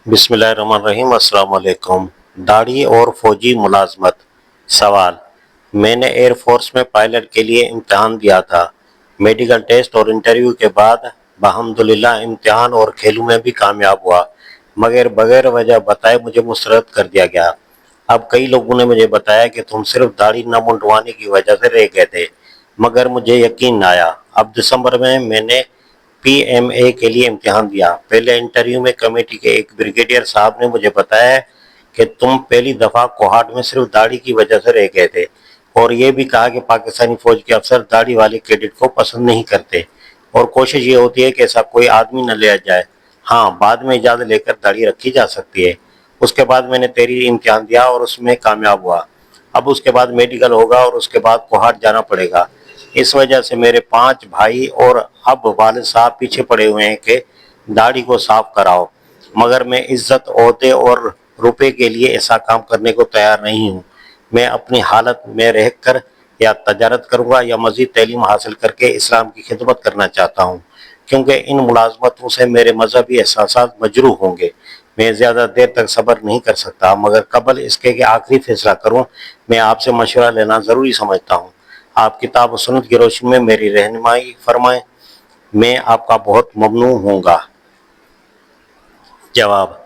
बिस्मिल्लाहिर्रहमानिर्रहीम। अस्सलाम वालेकुम। दाढ़ी और फौजी मुलाजमत। सवाल: मैंने एयर फोर्स में पायलट के लिए इम्तिहान दिया था। मेडिकल टेस्ट और इंटरव्यू के बाद अल्हम्दुलिल्लाह इम्तिहान और खेलों में भी कामयाब हुआ, मगर बगैर वजह बताए मुझे मुस्तरद कर दिया गया। अब कई लोगों ने मुझे बताया कि तुम सिर्फ दाढ़ी न मुंडवाने की वजह से रह गए थे, मगर मुझे यकीन न आया। अब दिसंबर में मैंने पीएमए के लिए इम्तिहान दिया। पहले इंटरव्यू में कमेटी के एक ब्रिगेडियर साहब ने मुझे बताया कि तुम पहली दफा कोहाट में सिर्फ दाढ़ी की वजह से रह गए थे, और ये भी कहा कि पाकिस्तानी फौज के अफसर दाढ़ी वाले कैडेट को पसंद नहीं करते और कोशिश ये होती है कि ऐसा कोई आदमी न लिया जाए। हाँ, बाद में इजाजत लेकर दाढ़ी रखी जा सकती है। उसके बाद मैंने तहरीरी इम्तिहान दिया और उसमें कामयाब हुआ। अब उसके बाद मेडिकल होगा और उसके बाद कोहाट जाना पड़ेगा। इस वजह से मेरे 5 भाई और अब वालिद साहब पीछे पड़े हुए हैं कि दाढ़ी को साफ कराओ, मगर मैं इज्जत, ओहदे और रुपए के लिए ऐसा काम करने को तैयार नहीं हूँ। मैं अपनी हालत में रह कर या तजारत करूँगा या मजीद तालीम हासिल करके इस्लाम की खिदमत करना चाहता हूँ, क्योंकि इन मुलाजमतों से मेरे मजहबी एहसासात मजरूह होंगे। मैं ज़्यादा देर तक सब्र नहीं कर सकता, मगर कबल इसके कि आखिरी फैसला करूँ, मैं आपसे मशवरा लेना ज़रूरी समझता हूँ। आप किताब और सुन्नत की रोशनी में मेरी रहनुमाई फरमाएं, मैं आपका बहुत ममनून होऊंगा। जवाब: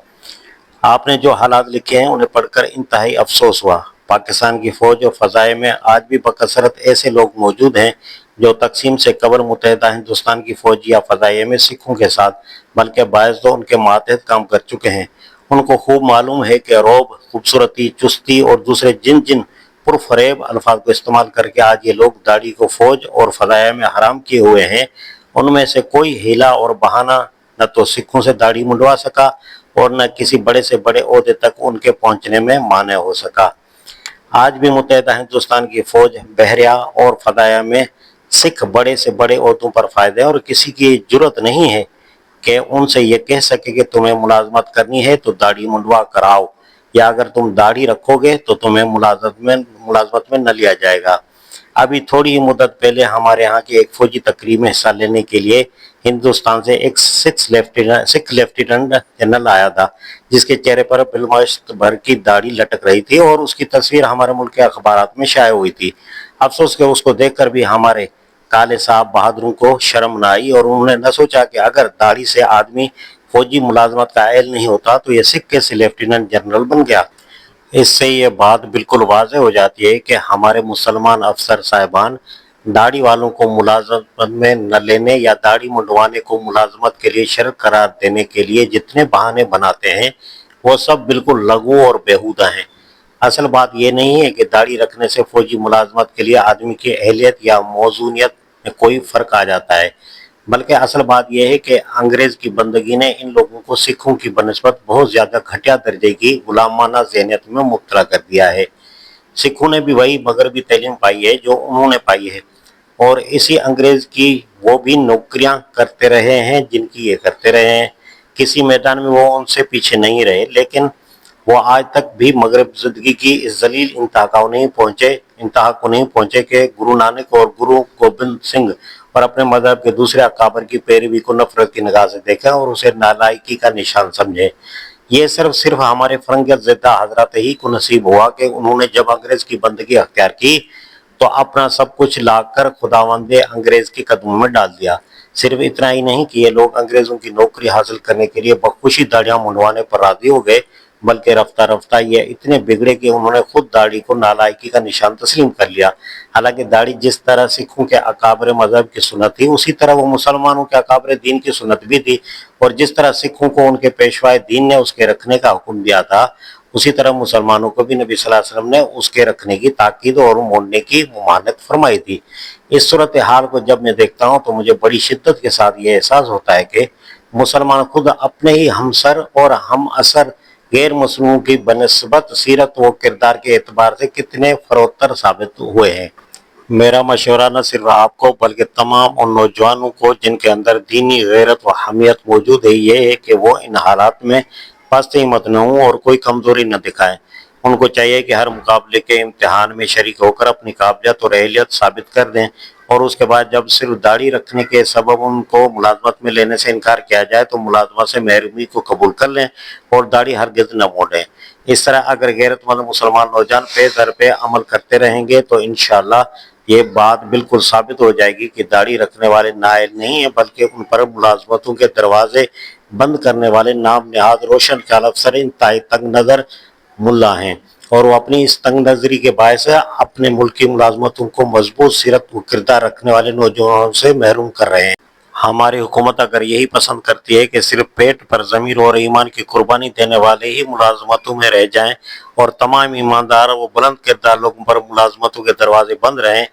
आपने जो हालात लिखे हैं उन्हें पढ़कर इंतहाई अफसोस हुआ। पाकिस्तान की फौज और फ़ज़ाए में आज भी बकसरत ऐसे लोग मौजूद हैं जो तकसीम से कबल मुत्तहिदा हिंदुस्तान की फौज या फ़ज़ाइया में सिखों के साथ, बल्कि बायस तो उनके मातहत काम कर चुके हैं। उनको खूब मालूम है कि रौब, खूबसूरती, चुस्ती और दूसरे जिन जिन पुरफरेब अल्फाज को इस्तेमाल करके आज ये लोग दाढ़ी को फौज और फ़ज़ाइया में हराम किए हुए हैं, उनमें से कोई हीला और बहाना न तो सिखों से दाढ़ी मुंडवा सका और न किसी बड़े से बड़े ओहदे तक उनके पहुंचने में माने हो सका। आज भी मुत्तहिदा हिंदुस्तान की फौज, बहरिया और फदाया में सिख बड़े से बड़े ओहदों पर फायदे और किसी की जुर्रत नहीं है कि उनसे ये कह सके कि तुम्हें मुलाजमत करनी है तो दाढ़ी मुंडवा कराओ, या अगर तुम दाढ़ी रखोगे तो तुम्हें मुलाजमत में न लिया जाएगा। अभी थोड़ी ही मुद्दत पहले हमारे यहाँ की एक फौजी तकरीब में हिस्सा लेने के लिए हिंदुस्तान से एक सिख लेफ्टिनेंट जनरल आया था, जिसके चेहरे पर बिलमश्त भर की दाढ़ी लटक रही थी और उसकी तस्वीर हमारे मुल्क के अखबारात में शाये हुई थी। अफसोस कि उसको देखकर भी हमारे काले साहब बहादुरों को शर्म न आई और उन्होंने न सोचा कि अगर दाढ़ी से आदमी फौजी मुलाजमत का अहल नहीं होता तो यह सिख कैसे लेफ्टिनेंट जनरल बन गया। इससे ये बात बिल्कुल वाज़ेह हो जाती है कि हमारे मुसलमान अफसर साहिबान दाढ़ी वालों को मुलाजमत में न लेने या दाढ़ी मुंडवाने को मुलाजमत के लिए शर्त करार देने के लिए जितने बहाने बनाते हैं, वो सब बिल्कुल लघु और बेहुदा हैं। असल बात यह नहीं है कि दाढ़ी रखने से फौजी मुलाजमत के लिए आदमी की अहलियत या मौजूनियत में कोई फ़र्क आ जाता है, बल्कि असल बात यह है कि अंग्रेज की बंदगी ने इन लोगों को सिखों की बनस्बत बहुत ज्यादा घटिया दर्जे की गुलामाना ज़हनियत में मुब्तला कर दिया है। सिखों ने भी वही मगरबी तालीम पाई है जो उन्होंने पाई है, और इसी अंग्रेज की वो भी नौकरियां करते रहे हैं जिनकी ये करते रहे हैं। किसी मैदान में वो उनसे पीछे नहीं रहे, लेकिन वो आज तक भी मगरब ज़िंदगी की इस जलील इंतहा को नहीं पहुंचे कि गुरु नानक और गुरु गोबिंद सिंह और अपने मजहब के दूसरे अकाबर की पैरवी को नफरत की निगाह से देखें और उसे नालायकी का निशान समझें। ये सिर्फ हमारे फरंगियत ज़िद्दा हजरात ही को नसीब हुआ कि उन्होंने जब अंग्रेज की बंदगी अख्तियार की तो अपना सब कुछ लाकर खुदावंदे अंग्रेज के कदमों में डाल दिया। सिर्फ इतना ही नहीं कि ये लोग अंग्रेजों की नौकरी हासिल करने के लिए बखुशी दाढ़ियां मुंडवाने पर राजी हो गए, बल्कि रफ्ता रफ्ता ये इतने बिगड़े कि उन्होंने खुद दाढ़ी को नालायकी का निशान तस्लीम कर लिया। हालांकि दाढ़ी जिस तरह सिखों के अकाबर मजहब की सुन्नत थी, उसी तरह वो मुसलमानों के अकाबर दीन की सुन्नत भी थी, और जिस तरह सिखों को उनके पेशवाए दीन ने उसके रखने का हुक्म दिया था, उसी तरह मुसलमानों को भी नबी सल्लल्लाहु अलैहि वसल्लम ने उसके रखने की ताकीद और मोड़ने की मुमानत फरमाई थी। इस सूरत हाल को जब मैं देखता हूँ तो मुझे बड़ी शिद्दत के साथ ये एहसास होता है कि मुसलमान खुद अपने ही हमसर और हम असर गैर मुस्लिमों की बनस्बत सीरत व किरदार के एतबार से कितने फरोतर साबित हुए हैं। मेरा मशवरा न सिर्फ आपको बल्कि तमाम उन नौजवानों को जिनके अंदर दीनी गैरत व हमियत मौजूद है, ये है कि वो इन हालात में पस्त हिम्मत न हों और कोई कमजोरी न दिखाएं। उनको चाहिए कि हर मुकाबले के इम्तिहान में शरीक होकर अपनी काबिलियत और अहलियत साबित कर दें اور اس کے بعد جب صرف داڑھی رکھنے کے سبب ان کو ملازمت میں لینے سے انکار کیا جائے تو ملازمت سے محرومی کو قبول کر لیں اور داڑھی ہرگز نہ موڑیں۔ اس طرح اگر غیرت مند مسلمان نوجوان پہ در پہ عمل کرتے رہیں گے تو انشاءاللہ یہ بات بالکل ثابت ہو جائے گی کہ داڑھی رکھنے والے نائل نہیں ہیں، بلکہ ان پر ملازمتوں کے دروازے بند کرنے والے نام نہاد روشن خیال افسر انتہائی تنگ نظر ملا ہیں، اور وہ اپنی اس تنگ نظری کے باعث اپنے ملک کی ملازمتوں کو مضبوط سیرت و کردار رکھنے والے نوجوانوں سے محروم کر رہے ہیں۔ ہماری حکومت اگر یہی پسند کرتی ہے کہ صرف پیٹ پر ضمیر اور ایمان کی قربانی دینے والے ہی ملازمتوں میں رہ جائیں اور تمام ایماندار و بلند کردار لوگوں پر ملازمتوں کے دروازے بند رہیں،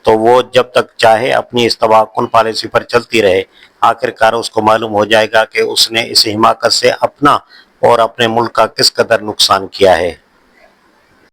تو وہ جب تک چاہے اپنی اس تباہ کن پالیسی پر چلتی رہے، آخر کار اس کو معلوم ہو جائے گا کہ اس نے اس حماقت سے اپنا اور اپنے ملک کا کس قدر نقصان کیا ہے۔